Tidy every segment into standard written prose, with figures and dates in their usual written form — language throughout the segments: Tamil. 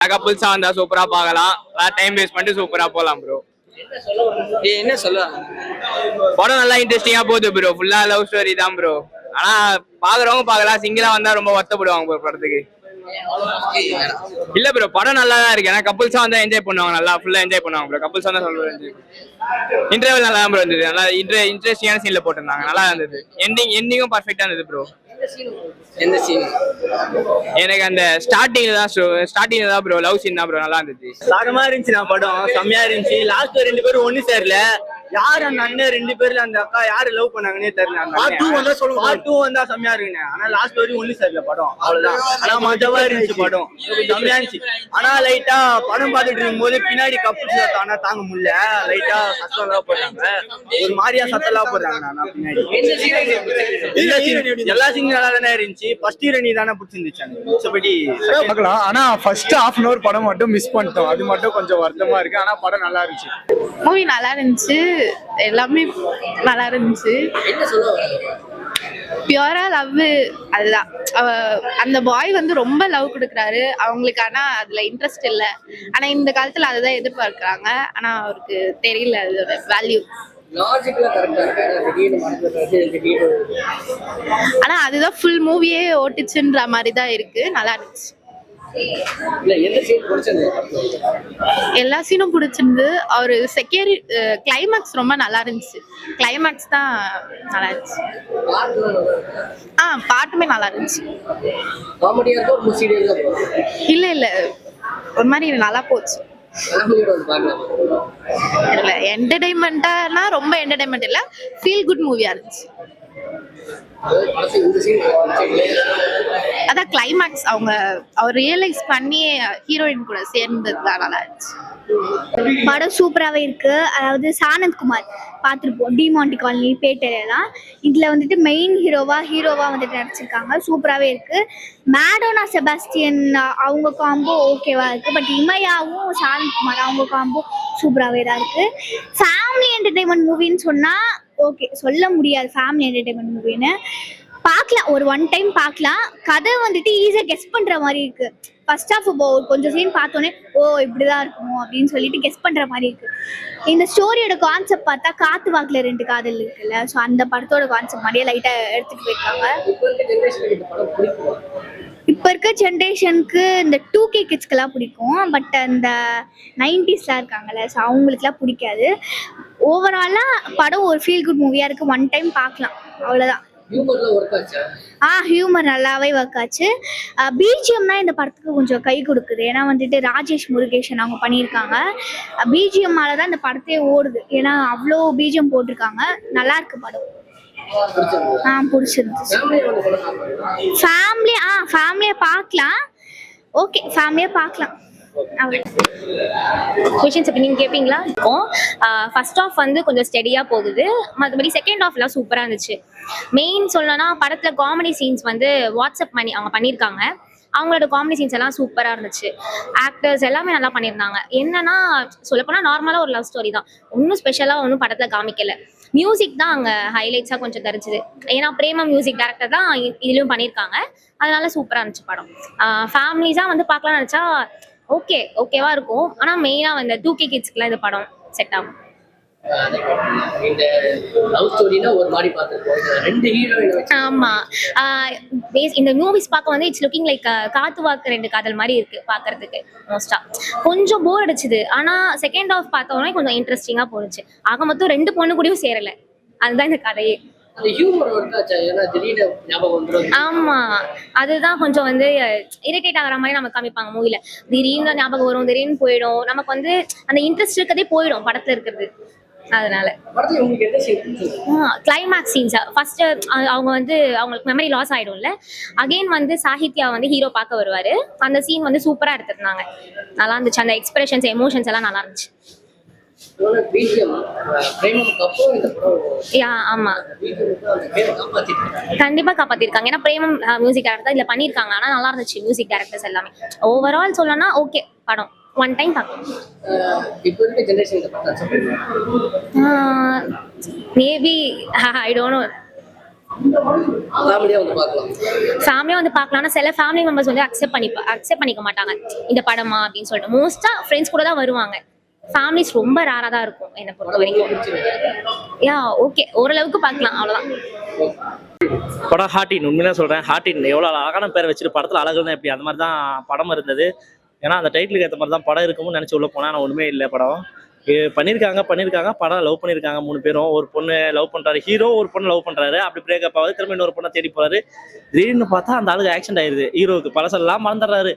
கப்புள்ஸா வந்தா சூப்பரா பார்க்கலாம். டைம் வேஸ்ட் பண்ணிட்டு சூப்பரா போலாம் ப்ரோ. என்ன சொல்ல படம் நல்லா இன்ட்ரெஸ்டிங்கா போகுது ப்ரோ. ஃபுல்லா லவ் ஸ்டோரி தான் ப்ரோ. ஆனா பாக்குறவங்க பாக்கலாம், சிங்கிளா வந்தா ரொம்ப வருத்தப்படுவாங்க ப்ரோ படத்துக்கு. இல்ல ப்ரோ, படம் நல்லா தான் இருக்கு. ஏன்னா கப்புள்ஸா வந்தா என்ஜாய் பண்ணுவாங்க, நல்லா ஃபுல்லா என்ஜாய் பண்ணுவாங்க ப்ரோ. கப்புள்ஸா தான் சொல்றது. இன்டர்வல் நல்லா ப்ரோ இருந்தது. நல்லா இன்ட்ரெஸ்டிங்கான சீன்ல போட்டிருந்தாங்க, நல்லா இருந்தது. எண்டிங்கும் பர்ஃபெக்டா இருந்தது ப்ரோ. எந்த சீன்? எனக்கு அந்த ஸ்டார்டிங்ல தான் ப்ரோ லவ் சீன் தான் ப்ரோ நல்லா இருந்துச்சு. சாகமா இருந்துச்சு. நான் படம் செம்மையா இருந்துச்சு. லாஸ்ட் 2 பேரும் ஒண்ணு சேரல. யார் அந்த அண்ணன் 2 பேர்ல அந்த அக்கா யாரு லவ் பண்ணாங்கன்னே தெரியல. பார்ட் 2 வந்தா செம்மையா இருக்குங்க. ஆனா லாஸ்ட் வரையும் ஒண்ணு சேரல படம், அவ்வளவுதான். ஆனா மஜாவா இருந்துச்சு படம், செம்மையா இருந்துச்சு. ஆனா லைட்டா படம் பார்த்துட்டு இருக்கும் போது பின்னாடி கப்பு ஆனா தாங்க முடியல. லைட்டா சத்தம் எல்லாம் போடுறாங்க, ஒரு மாதிரியா சத்தம் எல்லாம் போடுறாங்க. நான் பின்னாடி எல்லா சீனும் நல்லா தானே இருந்துச்சு. ஃபர்ஸ்ட் ஹீரோனி தானே பிடிச்சிருந்துச்சு. மிச்சபடி பார்க்கலாம். ஆனா ஃபர்ஸ்ட் ஹாஃப் அன் அவர் படம் மட்டும் மிஸ் பண்ணிட்டோம். அது மட்டும் கொஞ்சம் வருத்தமா இருக்கு. ஆனா படம் நல்லா இருந்துச்சு. மூவி நல்லா இருந்துச்சு, எல்லாமே நல்லா இருந்துச்சு. பியூரா லவ், அதுதான். அந்த பாய் வந்து ரொம்ப லவ் கொடுக்குறாரு அவங்களுக்கு, ஆனா அதுல இன்ட்ரெஸ்ட் இல்ல. ஆனா இந்த காலத்துல அதுதான் எதிர்பார்க்கறாங்க. ஆனா அவருக்கு தெரியல அதோட வேல்யூ. ஆனா அதுதான் ஃபுல் மூவியே ஓட்டுச்சுன்ற மாதிரி தான் இருக்கு. நல்லா இருந்துச்சு. எல்லா சீனும் பிடிச்சிருந்து. அவரு கிளைமேக்ஸ் ரொம்ப நல்லா இருந்துச்சு. கிளைமேக்ஸ் தான் நல்லா இருந்துச்சு. பாட்டுமே நல்லா இருந்துச்சு. இல்ல இல்ல, ஒரு மாதிரி நல்லா போச்சு. இல்ல என்டர்டைன்மெண்டா ரொம்ப என்டர்டைன்மெண்ட் இல்ல, ஃபீல் குட் மூவியா இருந்துச்சு. அதான் கிளைமேக்ஸ் அவர் ரியலைஸ் பண்ணி ஹீரோயின் கூட சேர்ந்ததுதான் நல்லா இருந்துச்சு. படம் சூப்பராகவே இருக்கு. அதாவது சானந்த் குமார் பார்த்துருப்போம், டிமாண்டி காலனி, பேட்டெல்லாம். இதில் வந்துட்டு மெயின் ஹீரோவா வந்துட்டு நடிச்சிருக்காங்க. சூப்பராகவே இருக்கு. மேடோனா செபாஸ்டியன் அவங்க காம்போ ஓகேவா இருக்கு. பட் இமையாவும் சானந்த் குமார் அவங்க காம்போ சூப்பராகவே தான் இருக்கு. ஃபேமிலி என்டர்டைன்மெண்ட் மூவின்னு சொன்னால் ஓகே, சொல்ல முடியாது ஃபேமிலி என்டர்டைன்மெண்ட் மூவின்னு. பார்க்கலாம், ஒரு ஒன் டைம் பார்க்கலாம். கதை வந்துட்டு ஈஸியாக கெஸ் பண்ணுற மாதிரி இருக்கு. ஃபர்ஸ்ட் ஆஃப் கொஞ்சம் சீன் பார்த்தோன்னே ஓ இப்படிதான் இருக்குமோ அப்படின்னு சொல்லிட்டு கெஸ் பண்ற மாதிரி இருக்கு. இந்த ஸ்டோரியோட கான்செப்ட் பார்த்தா காத்து வாக்குல 2 காதல் இருக்குல்ல, ஸோ அந்த படத்தோட கான்செப்ட் மாதிரியே லைட்டா எடுத்துட்டு போயிருக்காங்க. இப்போ இருக்க ஜென்ரேஷனுக்கு இந்த 2K கிட்ஸ்க்கெல்லாம் பிடிக்கும். பட் அந்த 90ஸ்லாம் இருக்காங்கல்ல, ஸோ அவங்களுக்குலாம் பிடிக்காது. ஓவராலாக படம் ஒரு ஃபீல் குட் மூவியாக இருக்குது. ஒன் டைம் பார்க்கலாம், அவ்வளோதான். ஹியூமர் நல்லாவே ஒர்க் ஆச்சு. பிஜிஎம்னா இந்த படத்துக்கு கொஞ்சம் கை கொடுக்குது. ஏன்னா வந்துட்டு ராஜேஷ் முருகேஷன் அவங்க பண்ணியிருக்காங்க. பிஜிஎம்மால தான் இந்த படத்தையே ஓடுது. ஏன்னா அவ்வளோ பிஜிஎம் போட்டிருக்காங்க. நல்லா இருக்கு படம். பிடிச்சிருந்துச்சு. ஃபேமிலியா பார்க்கலாம். ஓகே, ஃபேமிலியா பார்க்கலாம். கொஷின்ஸ் இப்போ நீங்கள் கேட்பீங்களா? ஃபர்ஸ்ட் ஆஃப் வந்து கொஞ்சம் ஸ்டெடியாக போகுது. மற்றபடி செகண்ட் ஆஃப்லாம் சூப்பராக இருந்துச்சு. மெயின் சொல்லணும்னா படத்தில் காமெடி சீன்ஸ் வந்து வாட்ஸ்அப் பண்ணி அவங்க பண்ணியிருக்காங்க. அவங்களோட காமெடி சீன்ஸ் எல்லாம் சூப்பராக இருந்துச்சு. ஆக்டர்ஸ் எல்லாமே நல்லா பண்ணியிருந்தாங்க. என்னன்னா சொல்லப்போனால் நார்மலாக ஒரு லவ் ஸ்டோரி தான், ஒன்றும் ஸ்பெஷலாக ஒன்றும் படத்தில் காமிக்கல. மியூசிக் தான் அங்கே ஹைலைட்ஸாக கொஞ்சம் தெரிஞ்சுது. ஏன்னா பிரேமா மியூசிக் டைரக்டர் தான் இதுலேயும் பண்ணியிருக்காங்க. அதனால சூப்பராக இருந்துச்சு படம். ஃபேமிலிஸாக வந்து பார்க்கலாம்னு நினச்சா ஓகேவா இருக்கும். ஆனா மெயினா வந்து 2K கிட்ஸ்க்குலாம் இந்த படம் செட் ஆகும். ஆமா, இந்த மூவிஸ் பார்க்க வந்து இட்ஸ் லுக்கிங் லைக் காத்து வாக்கு 2 காதல் மாதிரி இருக்கு பாக்குறதுக்கு. மோஸ்டா கொஞ்சம் போர் அடிச்சுது. ஆனா செகண்ட் ஹாஃப் பார்த்தோன்னே கொஞ்சம் இன்ட்ரெஸ்டிங்கா போனுச்சு. ஆக மொத்தம் 2 பொண்ணு கூடயும் சேரல, அதுதான் இந்த கதையே. ஆமா, அதுதான் கொஞ்சம் வந்து இரிட்டேட் ஆகிற மாதிரி நம்ம காமிப்பாங்க மூவில. திடீர்னு ஞாபகம் வரும், திடீர்னு போயிடும். நமக்கு வந்து அந்த இன்ட்ரெஸ்ட் இருக்கதே போயிடும் படத்துல இருக்கிறது. அதனால கிளைமேக்ஸ் சீன்ஸ் ஃபர்ஸ்ட் அவங்க வந்து அவங்களுக்கு மெமரி லாஸ் ஆயிடும்ல. அகைன் வந்து சாகித்யா வந்து ஹீரோ பார்க்க வருவாரு. அந்த சீன் வந்து சூப்பரா எடுத்திருந்தாங்க. நல்லா இருந்துச்சு. அந்த எக்ஸ்பிரஷன்ஸ், எமோஷன்ஸ் எல்லாம் நல்லா இருந்துச்சு. ஆமா, கண்டிப்பா காப்பாத்திருக்காங்க. ஏன்னா பிரேமம் மியூசிக் டைரக்டர் இதுல பண்ணிருக்காங்க. ஆனா நல்லா இருந்துச்சு மியூசிக் டைரக்டர்ஸ் எல்லாமே. ஓவரால் சொல்லணும்னா ஓகே படம், ஒன் டைம் பார்க்கலாம். Maybe I don't know. ஃபேமிலியா வந்து பார்க்கலாம். ஃபேமிலியாக வந்து பார்க்கலாம்னா சில ஃபேமிலி மெம்பர்ஸ் வந்து அக்செப்ட் பண்ணிக்க மாட்டாங்க இந்த படமா அப்படின்னு சொல்லிட்டு. மோஸ்ட்டாக ஃப்ரெண்ட்ஸ் கூட தான் வருவாங்க. ஃபேமிலிஸ் ரொம்ப ரேராக தான் இருக்கும் என்னை பொறுத்த வரைக்கும். ஓகே, ஓரளவுக்கு பார்க்கலாம், அவ்வளோதான். படம் ஹார்டின், உண்மையாக சொல்கிறேன். ஹார்டின் எவ்வளோ அழகான பேரை வச்சுட்டு படத்தில் அழகுன்னு எப்படி அந்த மாதிரி தான் படம் இருந்தது. ஏன்னா அந்த டைட்டிலுக்கு ஏற்ற மாதிரி தான் படம் இருக்கும்னு நினச்சி உள்ள போனால் ஆனால் ஒன்றுமே இல்லை. படம் பண்ணியிருக்காங்க படம் லவ் பண்ணியிருக்காங்க 3 பேரும். ஒரு பொண்ணு லவ் பண்ணுறாரு ஹீரோ, ஒரு பொண்ணு லவ் பண்ணுறாரு. அப்படி பிரேக்கப் ஆகுது, திரும்ப இன்னொரு பொண்ணை தேடி போகிறாரு. திடீர்னு பார்த்தா அந்த ஆளுக்கு ஆக்சிடென்ட் ஆயிடுது. ஹீரோவுக்கு பழசெல்லாம் மறந்துடுறாரு.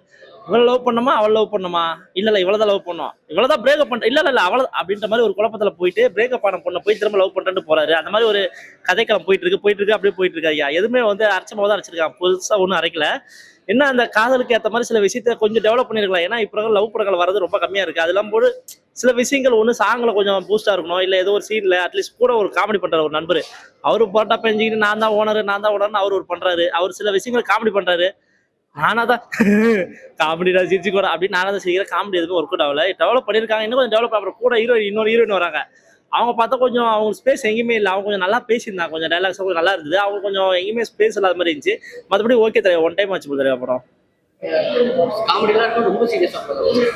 இவளை லவ் பண்ணமா அவள் லவ் பண்ணமா, இல்லை இவ்வளோதான் லவ் பண்ணோம், இவ்வளோதான் பிரேக்கப் பண்ண, இல்லை அவளை அப்படின்ற மாதிரி ஒரு குழப்பத்தில் போயிட்டு பிரேக்கப் ஆன பொண்ணை போய் திரும்ப லவ் பண்ணிட்டு போறாரு. அந்த மாதிரி ஒரு கதைக்களம் போயிட்டு இருக்கு அப்படியே போயிட்டு இருக்கு. ஐயா எதுவுமே வந்து அரைச்சமாக தான் அரைச்சிருக்காங்க, புதுசாக ஒன்றும் அரைக்கல. என்ன அந்த காதலுக்கு ஏற்ற மாதிரி சில விஷயத்த கொஞ்சம் டெவலப் பண்ணிருக்கலாம். ஏன்னா இப்போ லவ் படங்கள் வரது ரொம்ப கம்மியாக இருக்குது. அதெல்லாம் போது சில விஷயங்கள் ஒன்று சாங்கில் கொஞ்சம் பூஸ்டாக இருக்கணும், இல்லை ஏதோ ஒரு சீனில் அட்லீஸ்ட் கூட ஒரு காமெடி பண்ணுறாரு ஒரு நண்பர். அவரு போட்டா பெஞ்சிக்கிட்டு நான் தான் ஓனர்னு அவர் ஒரு பண்ணுறாரு. அவர் சில விஷயங்கள் காமெடி பண்ணுறாரு. நானா தான் காமெடி தான் சிரிச்சு கூட அப்படின்னு நானா தான் செய்கிறேன். காமெடி எதுவுமே ஒர்க் அவுட் ஆகல. டெவலப் பண்ணியிருக்காங்க, இன்னும் கொஞ்சம் டெவலப். அப்புறம் கூட இன்னொரு ஹீரோயின் வராங்க. அவங்க பார்த்தா கொஞ்சம் அவங்க ஸ்பேஸ் எங்கேயுமே இல்லை. அவங்க கொஞ்சம் நல்லா பேசியிருந்தாங்க, கொஞ்சம் டைலாக்ஸ் கொஞ்சம் நல்லா இருந்தது. அவங்க கொஞ்சம் எங்கேயுமே ஸ்பேஸ் இல்லாத மாதிரி இருந்துச்சு. மற்றபடி ஓகே தெரியும், ஒன் டைம் ஆச்சு போதும் அப்புறம்.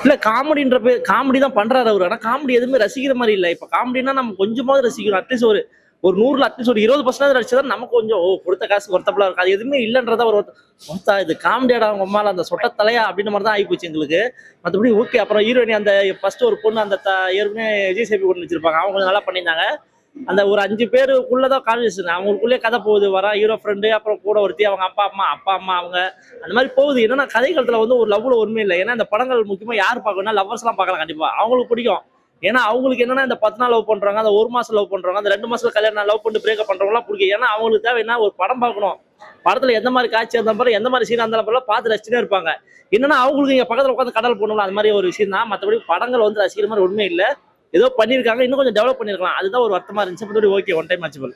இல்லை காமெடி தான் பண்றாரு அவரு. ஆனால் காமெடி எதுவுமே ரசிக்கிற மாதிரி இல்லை. இப்போ காமெடினா நம்ம கொஞ்சமாவது ரசிக்கணும். அட்லீஸ்ட் ஒரு 100ல் அட்லீஸ்ட் ஒரு 20% ரசிச்சதான் நமக்கு கொஞ்சம் கொடுத்த காசு ஒருத்தப்பலாம் இருக்கு. அது எதுவுமே இல்லைன்றதா ஒரு ஒருத்தா இது காமெடியாடா அவங்க அம்மால அந்த சொட்ட தலையா அப்படின்ற மாதிரி தான் ஆகிப்போச்சு எங்களுக்கு. மற்றபடி ஓகே. அப்புறம் ஹீரோயினி அந்த ஃபர்ஸ்ட் ஒரு பொண்ணு அந்த ஏற்கனவே விஜய் சேபி கொண்டு வச்சிருப்பாங்க, அவங்க கொஞ்சம் நல்லா பண்ணியிருந்தாங்க. அந்த ஒரு 5 பேருக்குள்ளதான் கான்வர்சேஷன், அவங்களுக்குள்ளே கதை போகுது. வர ஹீரோ ஃப்ரெண்டு, அப்புறம் கூட ஒருத்தி அவங்க அப்பா அம்மா அவங்க அந்த மாதிரி போகுது. என்னன்னா கதை காலத்துல வந்து ஒரு லவ்ல ஒருமே இல்லை. ஏன்னா இந்த படங்கள் முக்கியமா யார் பார்க்கணும்னா லவ்வர்ஸ் எல்லாம் பார்க்கலாம் கண்டிப்பா, அவங்களுக்கு பிடிக்கும். ஏன்னா அவங்களுக்கு என்னன்னா இந்த 10 நாள் லவ் பண்றாங்க, அந்த 1 மாசம் லவ் பண்றாங்க, அந்த 2 மாசத்துல கல்யாணம் லவ் பண்ணி பிரேக்கப் பண்றவங்கலாம் பிடிக்கும். ஏன்னா அவங்களுக்கு தேவை என்ன, ஒரு படம் பார்க்கணும். படத்துல எந்த மாதிரி காட்சி அந்த மாதிரி எந்த மாதிரி சீன் அந்த பார்த்து ரசிச்சுட்டே இருப்பாங்க. என்னன்னா அவங்களுக்கு இங்க பக்கத்துல உட்காந்து கடல் போடணும், அது மாதிரி ஒரு விஷயம் தான். மற்றபடி படங்கள் வந்து ரசிக்கிற மாதிரி ஒண்ணுமே இல்லை. ஏதோ பண்ணியிருக்காங்க, இன்னும் கொஞ்சம் டெவலப் பண்ணிருக்கலாம். அதுதான் ஒரு வருத்தமா இருந்துச்சு. மற்றபடி ஓகே, ஒன் டைம் ஆச்சுபல்.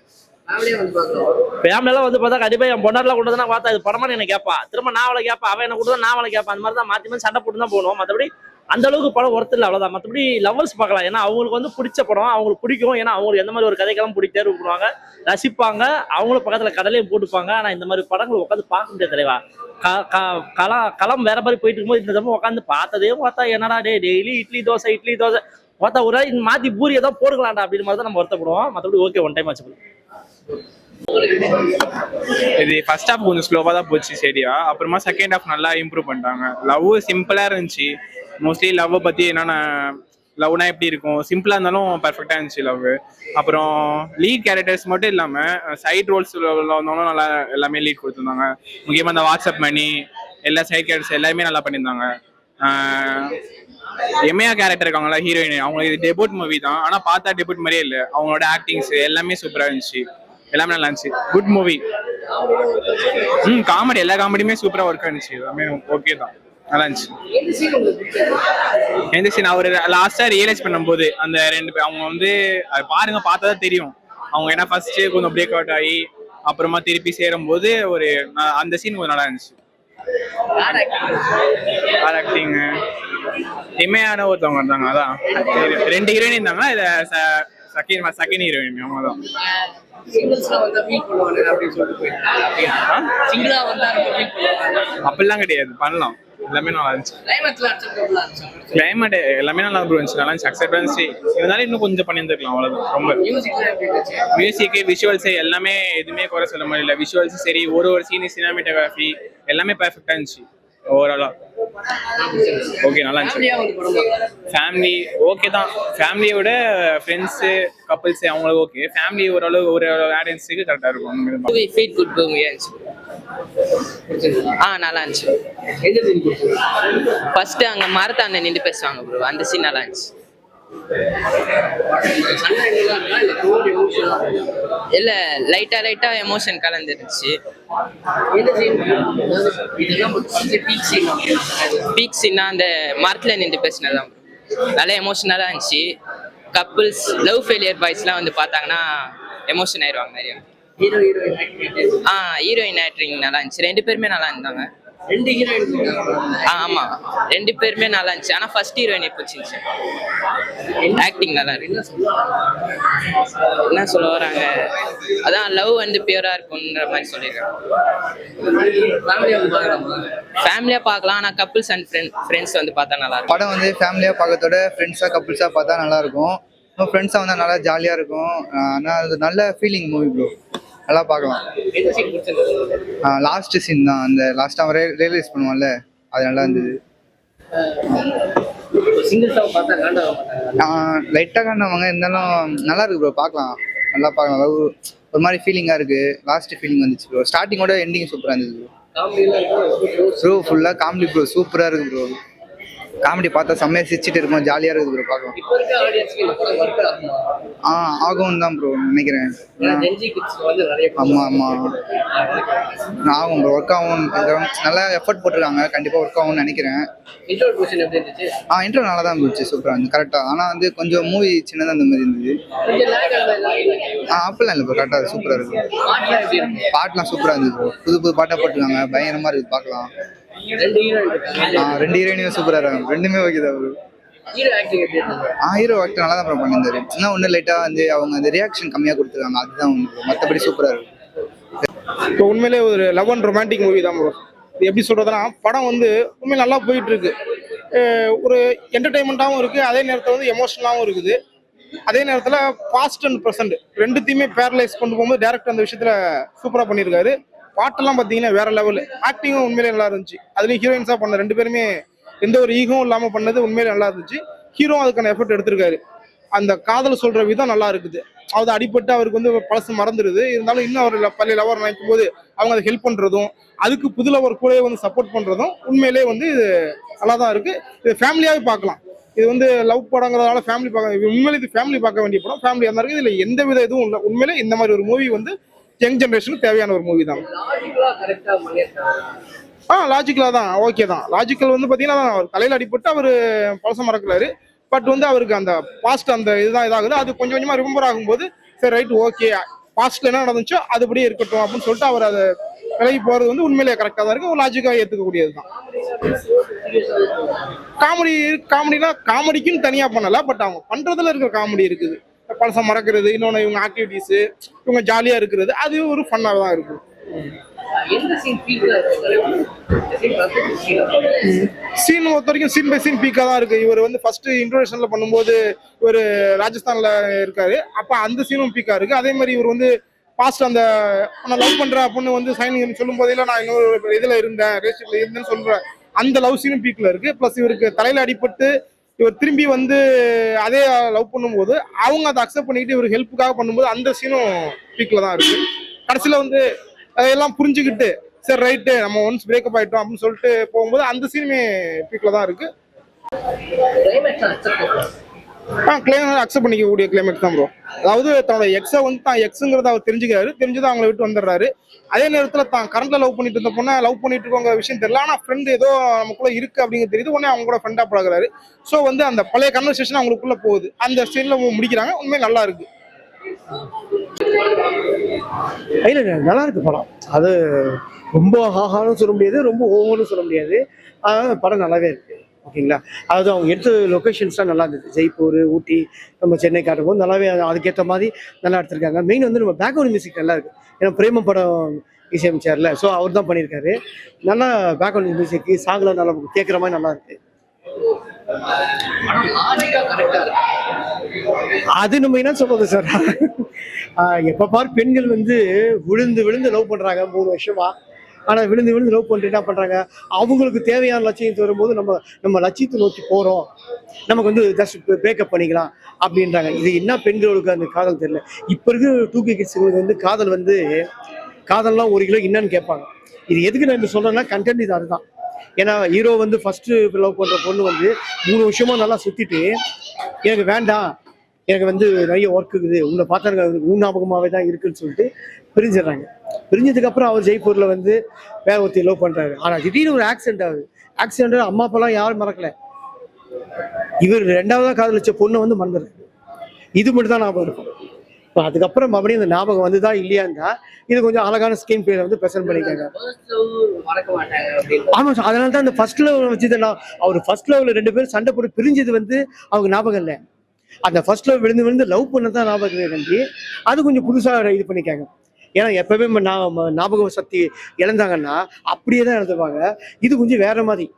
ஃபேமிலியெல்லாம் வந்து பார்த்தா கண்டிப்பா என் பொண்ணாரெல்லாம் கொண்டு தான் பார்த்தா இது படமா என்ன கேட்பா, திரும்ப நான் அவளை கேட்பா, அவன் என்ன கூட நான் அவளை கேட்பேன். அந்த மாதிரி தான் மாற்றி சண்டை போட்டு தான் போகணும். மற்றபடி அந்த அளவுக்கு படம் ஒர்த்து இல்லை, அவ்வளோதான். மற்றபடி லவ்வர்ஸ் பார்க்கலாம். ஏன்னா அவங்களுக்கு வந்து பிடிச்ச படம், அவங்களுக்கு பிடிக்கும். ஏன்னா அவங்களுக்கு எந்த மாதிரி ஒரு கதைக்கெல்லாம் தேர்வு பண்ணுவாங்க, ரசிப்பாங்க. அவங்களும் பக்கத்தில் கடலையும் போட்டுப்பாங்க. ஆனால் இந்த மாதிரி படங்கள் உட்காந்து பார்க்க முடியாது தலைவா. களம் வேற மாதிரி போயிட்டு இருக்கும்போது இந்த தடவை உட்காந்து பார்த்தா என்னடா டெய்லி இட்லி தோசை பார்த்தா ஒரு நாள் மாற்றி பூரி ஏதோ போடுக்கலாம்டா அப்படின்னு மாதிரி தான் நம்ம வருத்தப்படுவோம். மற்றபடி ஓகே, ஒன் டைம் ஆச்சு. இது ஃபர்ஸ்ட் ஹாஃப் கொஞ்சம் ஸ்லோவாக தான் போச்சு சரியா. அப்புறமா செகண்ட் ஹாஃப் நல்லா இம்ப்ரூவ் பண்ணிட்டாங்க. லவ் சிம்பிளாக இருந்துச்சு. மோஸ்ட்லி லவ்வை பற்றி என்னென்ன லவ்னா எப்படி இருக்கும், சிம்பிளாக இருந்தாலும் பர்ஃபெக்டாக இருந்துச்சு லவ். அப்புறம் லீட் கேரக்டர்ஸ் மட்டும் இல்லாமல் சைட் ரோல்ஸ் வந்தாலும் நல்லா எல்லாமே லீட் கொடுத்துருந்தாங்க. முக்கியமாக இந்த வாட்ஸ்அப் மணி எல்லா சைட் கேரக்டர்ஸ் எல்லாமே நல்லா பண்ணியிருந்தாங்க. எம்ஏஆர் கேரக்டர் இருக்காங்களா ஹீரோயின், அவங்க இது டெபியூட் மூவி தான். ஆனால் பார்த்தா டெபியூட் மாதிரியே இல்லை. அவங்களோட ஆக்டிங்ஸ் எல்லாமே சூப்பராக இருந்துச்சு, எல்லாமே நல்லா இருந்துச்சு. Good movie. காமெடி எல்லா காமெடியுமே சூப்பராக ஒர்க் ஆனிச்சு, எல்லாமே ஓகே தான், நல்லா இருந்துச்சு. எந்த சீன் அவர் லாஸ்டா ரியலைஸ் பண்ணும்போது அந்த 2 பேர் அவங்க வந்து அது பாருங்க பார்த்தா தான் தெரியும். அவங்க ஏன்னா ஃபர்ஸ்ட் கொஞ்சம் பிரேக் அவுட் ஆகி அப்புறமா திருப்பி சேரும்போது ஒரு அந்த சீன் கொஞ்சம் நல்லா இருந்துச்சு. ஆக்டிங் எம்மையான ஒருத்தவங்க இருந்தாங்க, அதான் 2 ஹீரோயின் இருந்தாங்க. இதை செகண்ட் ஹீரோயின் அவங்க தான். அப்படிலாம் கிடையாது, பண்ணலாம். எல்லாமே நல்லா இருந்துச்சு. கிளைமேட் எல்லாமே நல்லா இருந்துச்சு, நல்லா இருந்துச்சு. அக்செப்டன்ஸ் இருந்தாலும் இன்னும் கொஞ்சம் பண்ணியிருந்துருக்கலாம், அவ்வளோதான். ரொம்ப மியூசிக்கு விஷுவல்ஸு எல்லாமே எதுவுமே குறை சொல்ல மாதிரி இல்லை. விஷுவல்ஸும் சரி, ஒரு சீனி சினிமாட்டோகிராஃபி எல்லாமே பர்ஃபெக்டாக இருந்துச்சு ஓவராலாக. ஓகே, நல்லா இருந்துச்சு. ஃபேமிலி ஓகே தான். ஃபேமிலியை விட ஃப்ரெண்ட்ஸு கப்புள்ஸு அவங்களுக்கு ஓகே. ஃபேமிலி ஓரளவு ஒரு ஆடியன்ஸுக்கு கரெக்டாக இருக்கும். நல்லா இருந்துச்சு. ஃபர்ஸ்ட் அங்க மரத்தாண்ட நின்று பேசுவாங்க ப்ரோ, அந்த சீன் நல்லா இருந்துச்சு. இல்ல லைட்டா எமோஷன் கலந்துருச்சு. பீக் சீனா அந்த மரத்துல நின்று பேசினதான் நல்லா எமோஷனலா இருந்துச்சு. கப்புள்ஸ் லவ் ஃபெயிலியர் பாய்ஸ்லாம் வந்து பார்த்தாங்கன்னா எமோஷன் ஆயிடுவாங்க நிறைய. ஹீரோயின் ஆக்டிங் நல்லா இருந்துச்சு. 2 பேருமே நல்லா இருந்தாங்க. ஆமா, 2 பேருமே நல்லா இருந்துச்சு. ஆனா ஃபர்ஸ்ட் ஹீரோயின் பிடிச்சிருச்சு. ஆக்டிங் நல்லா இருக்கு. என்ன சொல்ல வராங்க, அதான் லவ் வந்து பியூரா இருக்கும்ன்ற மாதிரி சொல்லியிருக்காங்க. ஃபேமிலியா பார்க்கலாம், ஆனா கப்புள்ஸ் அண்ட் ஃப்ரெண்ட்ஸ் வந்து பார்த்தா நல்லா இருக்கும். படம் வந்து ஃபேமிலியாக பார்க்கறதோட ஃப்ரெண்ட்ஸாக கப்புள்ஸாக பார்த்தா நல்லா இருக்கும். ஃப்ரெண்ட்ஸாக வந்தால் நல்லா ஜாலியாக இருக்கும். ஆனால் அது நல்ல ஃபீலிங் மூவி ப்ரோ, நல்லா பார்க்கலாம். லாஸ்ட் சீன் தான், அந்த லாஸ்ட்டாக அவன் ரியலைஸ் பண்ணுவான்ல, அது நல்லா இருந்தது. லைட்டாக காண்டவங்க இருந்தாலும் நல்லா இருக்கு ப்ரோ, பார்க்கலாம், நல்லா பார்க்கலாம். லவ் ஒரு மாதிரி ஃபீலிங்காக இருக்குது. லாஸ்ட் ஃபீலிங் வந்துச்சு ப்ரோ. ஸ்டார்டிங்கோட எண்டிங் சூப்பராக இருந்தது ப்ரோ. ஃபுல்லாக காமெடி ப்ரோ, சூப்பராக இருக்குது ப்ரோ. காமெடி பார்த்தா செம்மையாக சிரிச்சிட்டு இருக்கும், ஜாலியாக இருக்குது ப்ரோ பார்க்கலாம். ஆகும் தான் ப்ரோ நினைக்கிறேன். ஆமாம் ஆமாம் ஆகும் ப்ரோ, ஒர்க் ஆகும். நல்லா எஃபர்ட் போட்டிருக்காங்க, கண்டிப்பாக ஒர்க் ஆகும்னு நினைக்கிறேன். இன்ட்ரோ நல்லா தான் இருந்துச்சு, சூப்பராக இருந்துச்சு, கரெக்டாக. ஆனால் வந்து கொஞ்சம் மூவி சின்னதாக அந்த மாதிரி இருந்தது. அப்படிலாம் இல்லை ப்ரோ, கரெக்டாக சூப்பராக இருக்குது. பாட்டுலாம் சூப்பராக இருந்தது ப்ரோ, புது புது பாட்டாக போட்டிருக்காங்க, பயங்கரமாக இருக்குது பார்க்கலாம். 2 ஹீரோயினும் சூப்பராக இருக்காங்க, ரெண்டுமே ஓகே தான் ப்ரோ. ஹீரோ ஆக்டர் நல்லா தான் ப்ரோ பண்ணியிருந்தாரு. இன்னும் ஒன்றும் லைட்டாக வந்து அவங்க அந்த ரியாக்ஷன் கம்மியாக கொடுத்துருக்காங்க, அதுதான் ஒன்று. மற்றபடி சூப்பராக இருக்கும். இப்போ உண்மையிலே ஒரு லவ் அண்ட் ரொமான்டிக் மூவி தான் ப்ரோ. இது எப்படி சொல்கிறதுனா, படம் வந்து உண்மையில நல்லா போயிட்டு இருக்கு. ஒரு என்டர்டைன்மெண்ட்டாகவும் இருக்குது, அதே நேரத்தில் வந்து எமோஷனலாகவும் இருக்குது. அதே நேரத்தில் பாஸ்ட் அண்ட் ப்ரெசென்ட் ரெண்டுத்தையுமே பேரலைஸ் கொண்டு போகும்போது டேரக்டர் அந்த விஷயத்தில் சூப்பராக பண்ணியிருக்காரு. பாட்டெல்லாம் பார்த்தீங்கன்னா வேற லெவல். ஆக்டிங்கும் உண்மையிலே நல்லா இருந்துச்சு. அதுலேயும் ஹீரோயின்ஸாக பண்ண 2 பேருமே எந்த ஒரு ஈகவும் இல்லாமல் பண்ணது உண்மையிலே நல்லா இருந்துச்சு. ஹீரோ அதுக்கான எஃபர்ட் எடுத்திருக்காரு. அந்த காதல் சொல்கிற விதம் நல்லா இருக்குது. அது அடிப்பட்டு அவருக்கு வந்து பழசு மறந்துடுது. இருந்தாலும் இன்னும் அவர் பழைய லவர் நினைக்கும் போது அவங்க அதை ஹெல்ப் பண்ணுறதும், அதுக்கு புது லவர் கூட வந்து சப்போர்ட் பண்ணுறதும் உண்மையிலே வந்து இது நல்லா தான் இருக்குது. இது ஃபேமிலியாகவே பார்க்கலாம். இது வந்து லவ் படங்கிறதுனால ஃபேமிலி பார்க்க, உண்மையிலே இது ஃபேமிலி பார்க்க வேண்டிய படம். ஃபேமிலியாக தான் இருக்குது. இதில் எந்த வித இதுவும் இல்லை. உண்மையிலே இந்த மாதிரி ஒரு மூவி வந்து யங் ஜென்ரேஷனுக்கு தேவையான ஒரு மூவி தான். லாஜிக்கலாக தான், ஓகே தான். லாஜிக்கல் வந்து பார்த்தீங்கன்னா அவர் தலையில் அடிப்பட்டு அவர் பழசம் மறக்கிறாரு. பட் வந்து அவருக்கு அந்த பாஸ்ட் அந்த இதுதான் இதாகுது. அது கொஞ்சம் கொஞ்சமாக ரிமெம்பர் ஆகும்போது சரி ரைட் ஓகே, பாஸ்ட்ல என்ன நடந்துச்சோ அதுபடியே இருக்கட்டும் அப்படின்னு சொல்லிட்டு அவர் அதை விலகி போகிறது வந்து உண்மையிலேயே கரெக்டாக தான் இருக்குது. ஒரு லாஜிக்காக ஏற்றுக்கக்கூடியது தான். காமெடினா காமெடிக்குன்னு தனியாக பண்ணலை, பட் அவங்க பண்ணுறதுல இருக்கிற காமெடி இருக்குது. பழசம் மறக்கிறது, இன்னொன்று இவங்க ஆக்டிவிட்டீஸு, இவங்க ஜாலியாக இருக்கிறது, அது ஒரு ஃபன்னாக தான் இருக்கும். சீன் பொறுத்த வரைக்கும் சீன் பை சீன் பீக்காக தான் இருக்குது. இவர் வந்து ஃபர்ஸ்ட் இன்ட்ரோடக்ஷனில் பண்ணும்போது இவர் ராஜஸ்தானில் இருக்காரு, அப்போ அந்த சீனும் பீக்காக இருக்குது. அதே மாதிரி இவர் வந்து பாஸ்ட் அந்த நான் லவ் பண்ணுறேன் அப்படின்னு வந்து சைனிங் சொல்லும் போதே நான் இன்னொரு இதில் இருந்தேன், ரிலேஷன்ஷிப்பில் இருந்தேன்னு சொல்கிறேன், அந்த லவ் சீனும் பீக்கில் இருக்குது. ப்ளஸ் இவருக்கு தலையில் அடிபட்டு இவர் திரும்பி வந்து அதே லவ் பண்ணும்போது அவங்க அதை அக்செப்ட் பண்ணிக்கிட்டு இவர் ஹெல்ப்புக்காக பண்ணும்போது அந்த சீனும் பீக்கில் தான் இருக்குது. கடைசியில் வந்து அதையெல்லாம் புரிஞ்சுக்கிட்டு சரி ரைட்டு நம்ம ஒன்ஸ் பிரேக்கப் ஆகிட்டோம் அப்படின்னு சொல்லிட்டு போகும்போது அந்த சீனுமே பீக்கில் தான் இருக்குது. கிளைமேக்ஸ் அக்செப்ட் பண்ணிக்கக்கூடிய கிளைமேக்ஸ் தான் ப்ரோ. அதாவது தன்னோட எக்ஸை வந்து தான் எக்ஸுங்கிறத அவர் தெரிஞ்சுக்கிறாரு, தெரிஞ்சுதான் அவங்கள விட்டு வந்துடுறாரு. அதே நேரத்தில் தான் கரண்ட்ல லவ் பண்ணிட்டு இருந்த பொண்ணை லவ் பண்ணிட்டு இருக்கோங்க விஷயம் தெரியல, ஆனால் ஃப்ரெண்டு ஏதோ நமக்குள்ள இருக்கு அப்படிங்கிறது தெரியுது. உடனே அவங்க கூட ஃப்ரெண்டாக பழகுறாரு. ஸோ வந்து அந்த பழைய கன்வர்சேஷன் அவங்களுக்குள்ள போகுது. அந்த சீன்ல முடிக்கிறாங்க. உண்மையை நல்லா இருக்கு. இல்லை நல்லா இருக்கு படம். அது ரொம்ப ஹாஹான்னு சொல்ல முடியாது, ரொம்ப ஓவர்னு சொல்ல முடியாது. அதனால படம் நல்லாவே இருக்கு. ஓகேங்களா, அதாவது அவங்க எடுத்த லொக்கேஷன்ஸ்லாம் நல்லா இருந்தது. ஜெய்ப்பூர், ஊட்டி, நம்ம சென்னை காட்டும் போது நல்லாவே அதுக்கேற்ற மாதிரி நல்லா எடுத்திருக்காங்க. மெயின் வந்து நம்ம பேக்ரவுண்ட் மியூசிக் நல்லா இருக்கு. ஏன்னா பிரேம படம் இசையமைச்சார்ல, ஸோ அவர் தான் பண்ணியிருக்காரு. நல்லா பேக்ரவுண்ட் மியூசிக் சாங்லாம் நல்லா கேட்குற மாதிரி நல்லா இருக்கு. அது நம்ம என்ன சொல்றது சார், எப்போ பாரு பெண்கள் வந்து விழுந்து விழுந்து லவ் பண்ணுறாங்க 3 வருஷமா. ஆனால் விழுந்து விழுந்து லவ் பண்ணிட்டு என்ன பண்ணுறாங்க, அவங்களுக்கு தேவையான லட்சியத்தை வரும்போது நம்ம லட்சியத்தை நோக்கி போகிறோம், நமக்கு வந்து ஜஸ்ட் பிரேக்கப் பண்ணிக்கலாம் அப்படின்றாங்க. இது என்ன பெண்களுக்கு அந்த காதல் தெரியல. இப்போ இருக்கிற 2K கிட்ஸுங்களுக்கு வந்து காதல்லாம் 1 கிலோ என்னன்னு கேட்பாங்க. இது எதுக்கு நான் இப்போ சொல்கிறேன்னா கண்டென்ட் இது அதுதான். ஏன்னா ஹீரோ வந்து ஃபஸ்ட்டு லவ் பண்ணுற பொண்ணு வந்து 3 வருஷமா நல்லா சுற்றிட்டு எனக்கு வேண்டாம், எனக்கு வந்து நிறைய ஒர்க் இருக்குது, உங்களை பார்த்தா எனக்கு ஊனாபகமாகவே தான் இருக்குன்னு சொல்லிட்டு பிரிஞ்சிடுறாங்க. பிரிஞ்சதுக்கப்புறம் அவர் ஜெய்ப்பூரில் வந்து வேற ஒருத்தர் லவ் பண்ணுறாரு. ஆனால் திடீர்னு ஒரு ஆக்சிடென்ட் ஆகுது. ஆக்சிடென்ட் அம்மா அப்பெல்லாம் யாரும் மறக்கலை. இவர் 2ஆவதாக காதலிச்ச பொண்ணை வந்து மறந்துடுறாரு. இது மட்டும் தான் ஞாபகம் இருக்கும். இப்போ அதுக்கப்புறம் மறுபடியும் இந்த ஞாபகம் வந்துதா இல்லையா இருந்தா இது கொஞ்சம் அழகான ஸ்கிரீன் பிளேல வந்து ப்ரெசென்ட் பண்ணிருக்காங்க. ஆமா சார், அதனால தான் இந்த ஃபர்ஸ்ட் லவ் வச்சுதான் அவர் ஃபர்ஸ்ட் லவ்ல 2 பேரும் சண்டை போட்டு பிரிஞ்சது வந்து அவங்க ஞாபகம் இல்லை. அந்த ஃபர்ஸ்ட் லவ் விழுந்து லவ் பண்ணதான் ஞாபகம் கண்டி அது கொஞ்சம் புதுசா இது பண்ணிக்காங்க. ஏன்னா எப்பவுமே ஞாபக சக்தி இழந்தாங்கன்னா அப்படியே தான் இழந்துருவாங்க. இது கொஞ்சம் வேற மாதிரி.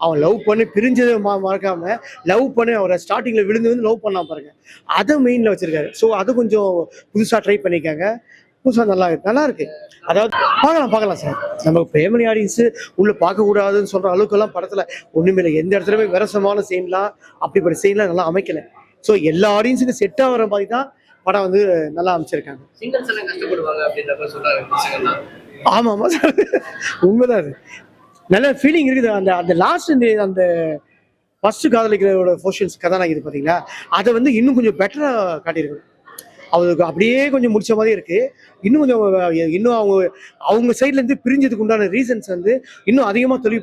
அவன் லவ் பண்ணி பிரிஞ்சதை மறக்காம லவ் பண்ணி அவரை ஸ்டார்டிங்ல விழுந்து லவ் பண்ணாம பாருங்க, அதை மெயின்ல வச்சிருக்காரு. ஸோ அது கொஞ்சம் புதுசா ட்ரை பண்ணிக்காங்க. புதுசா நல்லா இருக்கு. அதாவது பார்க்கலாம் சார். நம்ம ஃபேமிலி ஆடியன்ஸ் உள்ள பார்க்க கூடாதுன்னு சொல்ற அளவுக்கு எல்லாம் படத்துல ஒண்ணுமே இல்லை. எந்த இடத்துலயுமே விரசமான சீன்லாம் அப்படிப்பட்ட சீன்லாம் நல்லா அமைக்கல. ஸோ எல்லா ஆடியன்ஸுக்கும் செட் ஆகிற மாதிரி தான் படம் வந்து நல்லா அமைச்சிருக்காங்க. ஆமா ஆமா சார், உண்மைதான். அது நல்ல ஃபீலிங் இருக்குது. அந்த லாஸ்ட் அந்த ஃபர்ஸ்ட் காதலிக்கிறோட போர்ஷன்ஸ் கதாநாயகி இது பார்த்தீங்கன்னா அதை வந்து இன்னும் கொஞ்சம் பெட்டரா காட்டியிருக்கு. அவருக்கு அப்படியே கொஞ்சம் முடிச்ச மாதிரி இருக்கு. இன்னும் கொஞ்சம் அவங்க சைட்ல இருந்து பிரிஞ்சதுக்கு உண்டான ரீசன்ஸ் வந்து இன்னும் அதிகமா தெளிவு